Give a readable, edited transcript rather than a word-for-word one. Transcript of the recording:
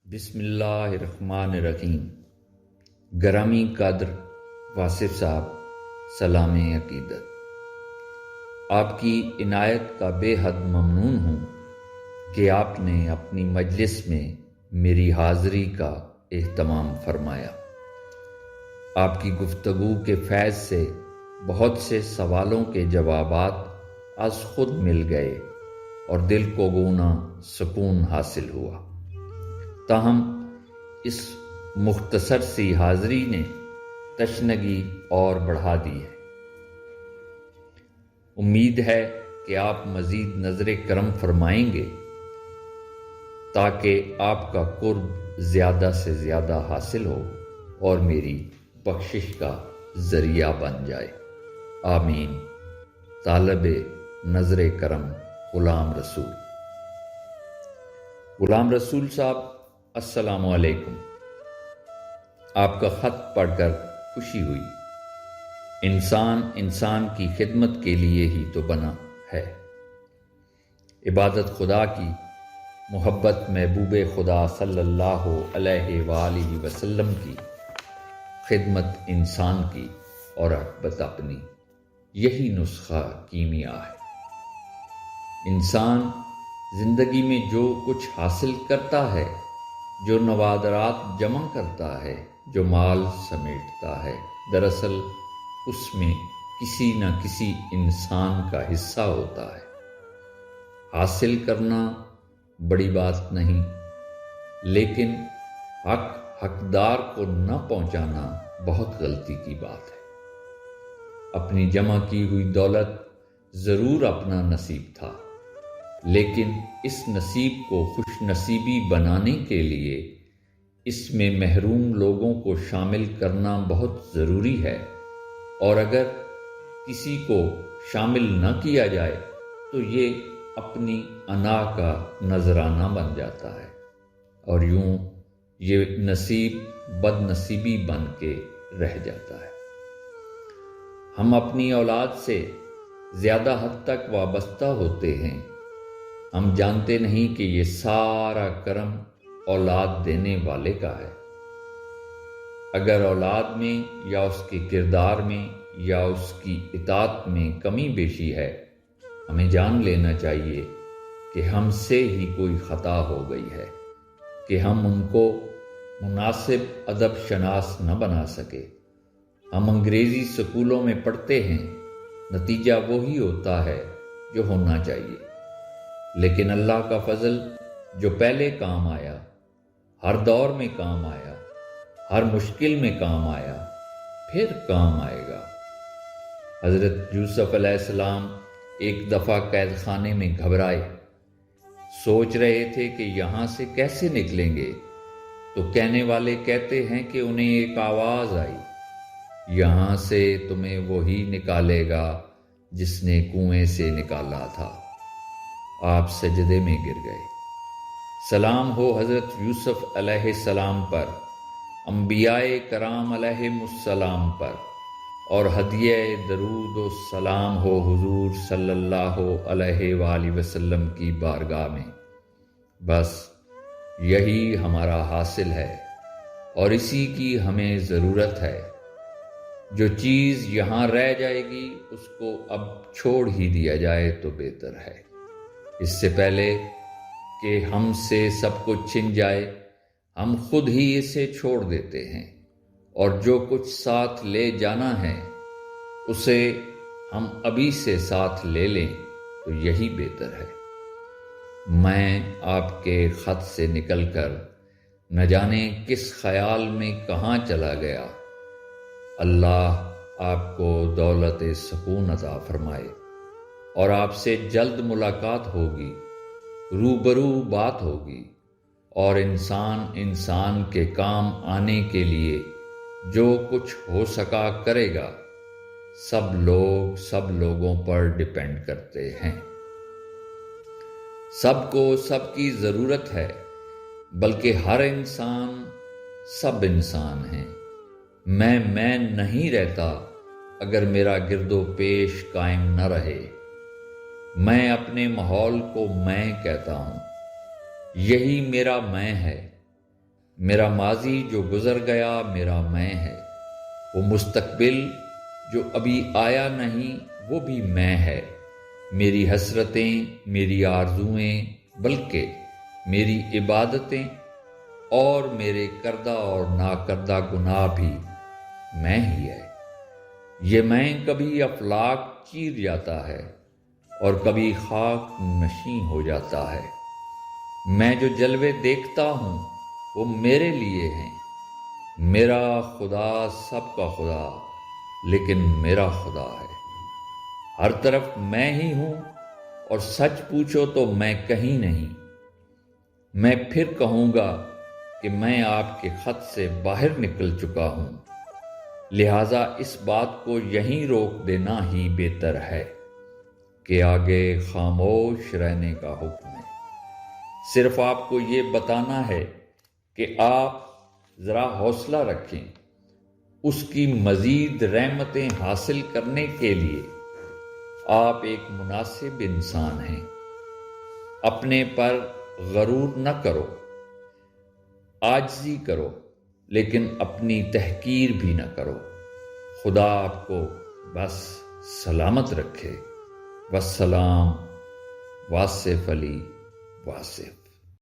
بسم اللہ الرحمن الرحیم۔ گرامی قدر واصف صاحب، سلام عقیدت۔ آپ کی عنایت کا بے حد ممنون ہوں کہ آپ نے اپنی مجلس میں میری حاضری کا اہتمام فرمایا۔ آپ کی گفتگو کے فیض سے بہت سے سوالوں کے جوابات از خود مل گئے اور دل کو گونا سکون حاصل ہوا۔ تاہم اس مختصر سی حاضری نے تشنگی اور بڑھا دی ہے۔ امید ہے کہ آپ مزید نظر کرم فرمائیں گے تاکہ آپ کا قرب زیادہ سے زیادہ حاصل ہو اور میری بخشش کا ذریعہ بن جائے۔ آمین۔ طالب نظر کرم غلام رسول۔ غلام رسول صاحب، السلام علیکم۔ آپ کا خط پڑھ کر خوشی ہوئی۔ انسان کی خدمت کے لیے ہی تو بنا ہے۔ عبادت خدا کی، محبت محبوب خدا صلی اللہ علیہ وآلہ وسلم کی، خدمت انسان کی اور رغبت اپنی، یہی نسخہ کیمیا ہے۔ انسان زندگی میں جو کچھ حاصل کرتا ہے، جو نوادرات جمع کرتا ہے، جو مال سمیٹتا ہے، دراصل اس میں کسی نہ کسی انسان کا حصہ ہوتا ہے۔ حاصل کرنا بڑی بات نہیں، لیکن حقدار کو نہ پہنچانا بہت غلطی کی بات ہے۔ اپنی جمع کی ہوئی دولت ضرور اپنا نصیب تھا، لیکن اس نصیب کو خوش نصیبی بنانے کے لیے اس میں محروم لوگوں کو شامل کرنا بہت ضروری ہے، اور اگر کسی کو شامل نہ کیا جائے تو یہ اپنی انا کا نذرانہ بن جاتا ہے، اور یوں یہ نصیب بد نصیبی بن کے رہ جاتا ہے۔ ہم اپنی اولاد سے زیادہ حد تک وابستہ ہوتے ہیں۔ ہم جانتے نہیں کہ یہ سارا کرم اولاد دینے والے کا ہے۔ اگر اولاد میں یا اس کے کردار میں یا اس کی اطاعت میں کمی بیشی ہے، ہمیں جان لینا چاہیے کہ ہم سے ہی کوئی خطا ہو گئی ہے کہ ہم ان کو مناسب ادب شناس نہ بنا سکے۔ ہم انگریزی سکولوں میں پڑھتے ہیں، نتیجہ وہی ہوتا ہے جو ہونا چاہیے، لیکن اللہ کا فضل جو پہلے کام آیا، ہر دور میں کام آیا، ہر مشکل میں کام آیا، پھر کام آئے گا۔ حضرت یوسف علیہ السلام ایک دفعہ قید خانے میں گھبرائے، سوچ رہے تھے کہ یہاں سے کیسے نکلیں گے، تو کہنے والے کہتے ہیں کہ انہیں ایک آواز آئی، یہاں سے تمہیں وہی نکالے گا جس نے کنویں سے نکالا تھا۔ آپ سجدے میں گر گئے۔ سلام ہو حضرت یوسف علیہ السلام پر، انبیاء کرام علیہ السلام پر، اور ہدیہ درود و سلام ہو حضور صلی اللہ علیہ وآلہ وسلم کی بارگاہ میں۔ بس یہی ہمارا حاصل ہے اور اسی کی ہمیں ضرورت ہے۔ جو چیز یہاں رہ جائے گی اس کو اب چھوڑ ہی دیا جائے تو بہتر ہے، اس سے پہلے کہ ہم سے سب کچھ چھن جائے۔ ہم خود ہی اسے چھوڑ دیتے ہیں، اور جو کچھ ساتھ لے جانا ہے اسے ہم ابھی سے ساتھ لے لیں تو یہی بہتر ہے۔ میں آپ کے خط سے نکل کر نہ جانے کس خیال میں کہاں چلا گیا۔ اللہ آپ کو دولت سکون عطا فرمائے، اور آپ سے جلد ملاقات ہوگی، روبرو بات ہوگی، اور انسان کے کام آنے کے لیے جو کچھ ہو سکا کرے گا۔ سب لوگوں پر ڈیپینڈ کرتے ہیں۔ سب کو سب کی ضرورت ہے، بلکہ ہر انسان سب انسان ہیں۔ میں نہیں رہتا اگر میرا گرد و پیش قائم نہ رہے۔ میں اپنے ماحول کو میں کہتا ہوں، یہی میرا میں ہے۔ میرا ماضی جو گزر گیا میرا میں ہے، وہ مستقبل جو ابھی آیا نہیں وہ بھی میں ہے، میری حسرتیں، میری آرزوئیں، بلکہ میری عبادتیں اور میرے کردہ اور ناکردہ گناہ بھی میں ہی ہے۔ یہ میں کبھی افلاک چیر جاتا ہے اور کبھی خاک نشیں ہو جاتا ہے۔ میں جو جلوے دیکھتا ہوں وہ میرے لیے ہیں، میرا خدا سب کا خدا لیکن میرا خدا ہے۔ ہر طرف میں ہی ہوں اور سچ پوچھو تو میں کہیں نہیں۔ میں پھر کہوں گا کہ میں آپ کے خط سے باہر نکل چکا ہوں، لہٰذا اس بات کو یہیں روک دینا ہی بہتر ہے کہ آگے خاموش رہنے کا حکم ہے۔ صرف آپ کو یہ بتانا ہے کہ آپ ذرا حوصلہ رکھیں، اس کی مزید رحمتیں حاصل کرنے کے لیے آپ ایک مناسب انسان ہیں۔ اپنے پر غرور نہ کرو، عاجزی کرو، لیکن اپنی تحقیر بھی نہ کرو۔ خدا آپ کو بس سلامت رکھے۔ والسلام، واصف علی واصف۔